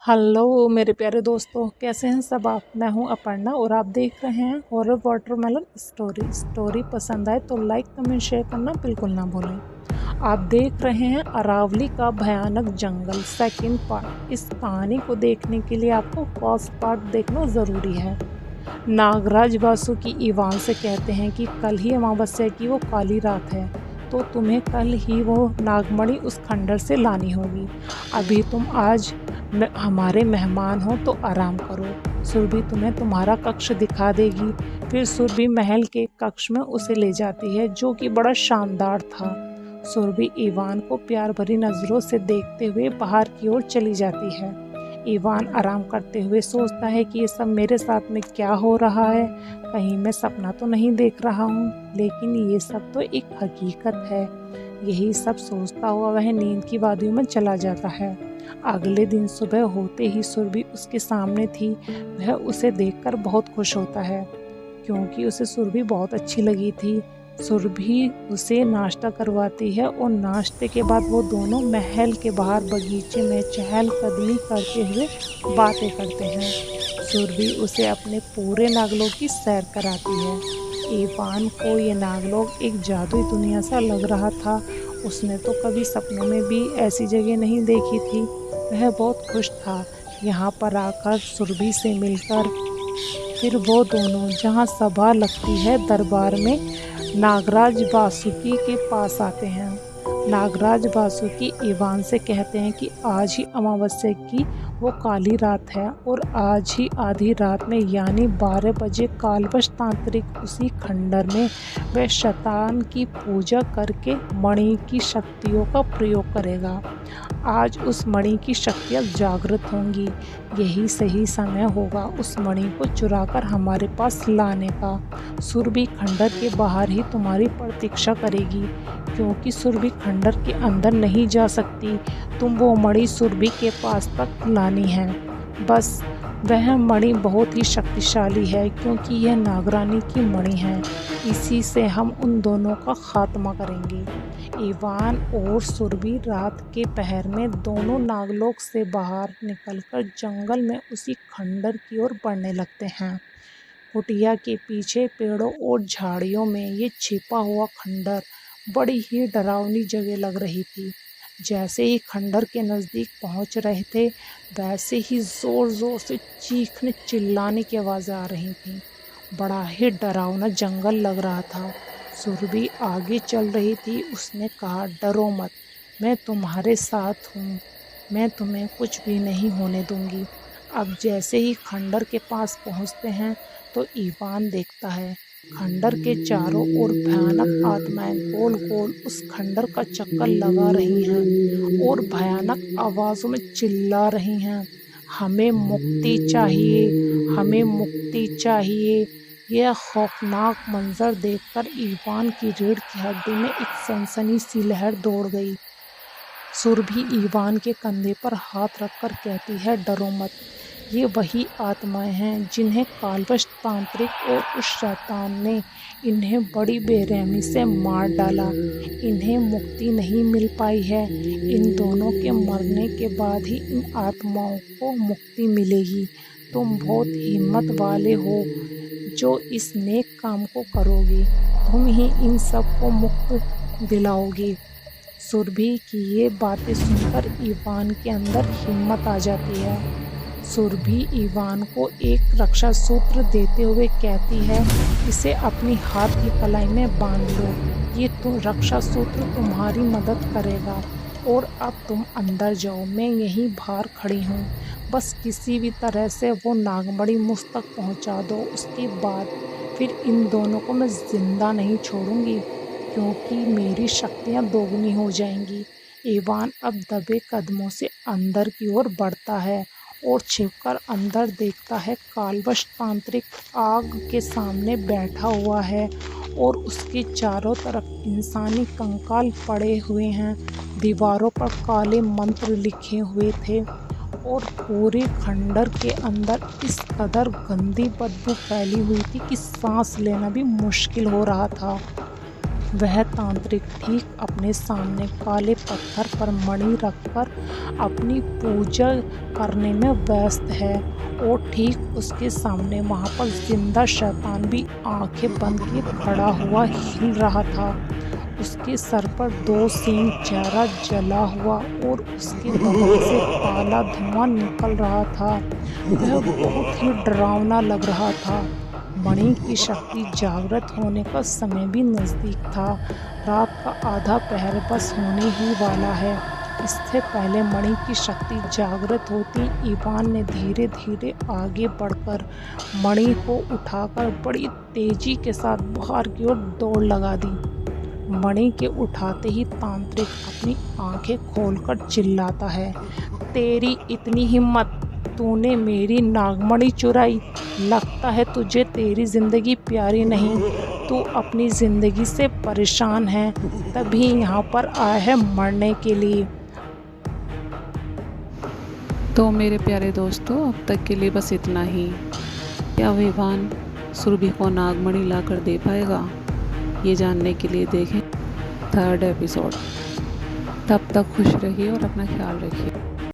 Hello मेरे प्यारे दोस्तों, कैसे हैं सब आप। मैं हूं अपर्णा और आप देख रहे हैं हॉरर वाटरमेलन स्टोरी पसंद आए तो लाइक कमेंट शेयर करना बिल्कुल ना भूलें। आप देख रहे हैं अरावली का भयानक जंगल सेकंड पार्ट। इस कहानी को देखने के लिए आपको फर्स्ट पार्ट देखना ज़रूरी है। नागराज वासुकी इवान से कहते हैं कि कल ही अमावस्या की वो काली रात है, तो तुम्हें कल ही वो नागमणि उस खंडर से लानी होगी। अभी तुम आज हमारे मेहमान हो तो आराम करो। सुरभि तुम्हें तुम्हारा कक्ष दिखा देगी। फिर सुरभि महल के कक्ष में उसे ले जाती है, जो कि बड़ा शानदार था। सुरभि इवान को प्यार भरी नज़रों से देखते हुए बाहर की ओर चली जाती है। इवान आराम करते हुए सोचता है कि ये सब मेरे साथ में क्या हो रहा है, कहीं मैं सपना तो नहीं देख रहा हूँ। लेकिन ये सब तो एक हकीकत है। यही सब सोचता हुआ वह नींद की वादियों में चला जाता है। अगले दिन सुबह होते ही सुरभि उसके सामने थी। वह उसे देखकर बहुत खुश होता है, क्योंकि उसे सुरभि बहुत अच्छी लगी थी। सुरभि उसे नाश्ता करवाती है और नाश्ते के बाद वो दोनों महल के बाहर बगीचे में चहलकदमी करते हुए बातें करते हैं। सुरभि उसे अपने पूरे नागलोक की सैर कराती है। इवान को ये नागलोक एक जादुई दुनिया सा लग रहा था। उसने तो कभी सपनों में भी ऐसी जगह नहीं देखी थी। वह बहुत खुश था यहाँ पर आकर सुरभि से मिलकर। फिर वो दोनों जहाँ सभा लगती है दरबार में, नागराज वासुकी के पास आते हैं। नागराज वासुकी इवान से कहते हैं कि आज ही अमावस्या की वो काली रात है और आज ही आधी रात में यानी 12 बजे कालवश तांत्रिक उसी खंडर में वह शैतान की पूजा करके मणि की शक्तियों का प्रयोग करेगा। आज उस मणि की शक्तियाँ जागृत होंगी। यही सही समय होगा उस मणि को चुराकर हमारे पास लाने का। सुरभि खंडर के बाहर ही तुम्हारी प्रतीक्षा करेगी, क्योंकि सुरभि खंडर के अंदर नहीं जा सकती। तुम वो मणि सुरभि के पास तक लानी है। बस वह मणि बहुत ही शक्तिशाली है, क्योंकि यह नागरानी की मणि है। इसी से हम उन दोनों का खात्मा करेंगे। इवान और सुरभि रात के पहर में दोनों नागलोक से बाहर निकलकर जंगल में उसी खंडर की ओर बढ़ने लगते हैं। कुटिया के पीछे पेड़ों और झाड़ियों में ये छिपा हुआ खंडर बड़ी ही डरावनी जगह लग रही थी। जैसे ही खंडर के नज़दीक पहुंच रहे थे, वैसे ही ज़ोर ज़ोर से चीखने चिल्लाने की आवाज़ें आ रही थीं। बड़ा ही डरावना जंगल लग रहा था। सुरभि आगे चल रही थी। उसने कहा, डरो मत, मैं तुम्हारे साथ हूँ। मैं तुम्हें कुछ भी नहीं होने दूंगी। अब जैसे ही खंडर के पास पहुँचते हैं तो इवान देखता है खंडर के चारों ओर भयानक आत्माएं गोल गोल उस खंडर का चक्कर लगा रही हैं और भयानक आवाज़ों में चिल्ला रही हैं, हमें मुक्ति चाहिए, हमें मुक्ति चाहिए। यह खौफनाक मंजर देखकर इवान की रीढ़ की हड्डी में एक सनसनी सी लहर दौड़ गई। सुरभि इवान के कंधे पर हाथ रखकर कहती है, डरो मत, ये वही आत्माएं हैं जिन्हें कालवश तांत्रिक और उस शैतान ने इन्हें बड़ी बेरहमी से मार डाला। इन्हें मुक्ति नहीं मिल पाई है। इन दोनों के मरने के बाद ही इन आत्माओं को मुक्ति मिलेगी। तुम बहुत हिम्मत वाले हो जो इस नेक काम को करोगे। तुम ही इन सब को मुक्त दिलाओगे। सुरभि की ये बातें सुनकर इवान के अंदर हिम्मत आ जाती है। सुरभि इवान को एक रक्षा सूत्र देते हुए कहती है, इसे अपनी हाथ की कलाई में बांध लो। ये रक्षा सूत्र तुम्हारी मदद करेगा। और अब तुम अंदर जाओ, मैं यहीं बाहर खड़ी हूँ। बस किसी भी तरह से वो नागमणि मुझ तक पहुँचा दो। उसके बाद फिर इन दोनों को मैं जिंदा नहीं छोड़ूंगी, क्योंकि मेरी शक्तियाँ दोगुनी हो जाएंगी। इवान अब दबे कदमों से अंदर की ओर बढ़ता है और छिपकर अंदर देखता है कालवश तांत्रिक आग के सामने बैठा हुआ है और उसके चारों तरफ इंसानी कंकाल पड़े हुए हैं। दीवारों पर काले मंत्र लिखे हुए थे और पूरे खंडर के अंदर इस कदर गंदी बदबू फैली हुई थी कि सांस लेना भी मुश्किल हो रहा था। वह तांत्रिक ठीक अपने सामने काले पत्थर पर मणि रखकर अपनी पूजा करने में व्यस्त है और ठीक उसके सामने वहाँ पर जिंदा शैतान भी आंखें बंद किए खड़ा हुआ हिल रहा था। उसके सर पर 2 सींग, चेहरा जला हुआ और उसके बगल से काला धुआं निकल रहा था। वह बहुत ही डरावना लग रहा था। मणि की शक्ति जागृत होने का समय भी नज़दीक था। रात का आधा पहर बस होने ही वाला है। इससे पहले मणि की शक्ति जागृत होती इवान ने धीरे धीरे आगे बढ़कर मणि को उठाकर बड़ी तेजी के साथ बाहर की ओर दौड़ लगा दी। मणि के उठाते ही तांत्रिक अपनी आंखें खोलकर चिल्लाता है, तेरी इतनी हिम्मत, तूने मेरी नागमणि चुराई। लगता है तुझे तेरी जिंदगी प्यारी नहीं, तू अपनी जिंदगी से परेशान है, तभी यहाँ पर आया है मरने के लिए। तो मेरे प्यारे दोस्तों, अब तक के लिए बस इतना ही। क्या विवान सुरभि को नागमणि लाकर दे पाएगा? ये जानने के लिए देखें 3rd एपिसोड। तब तक खुश रहिए और अपना ख्याल रखिए।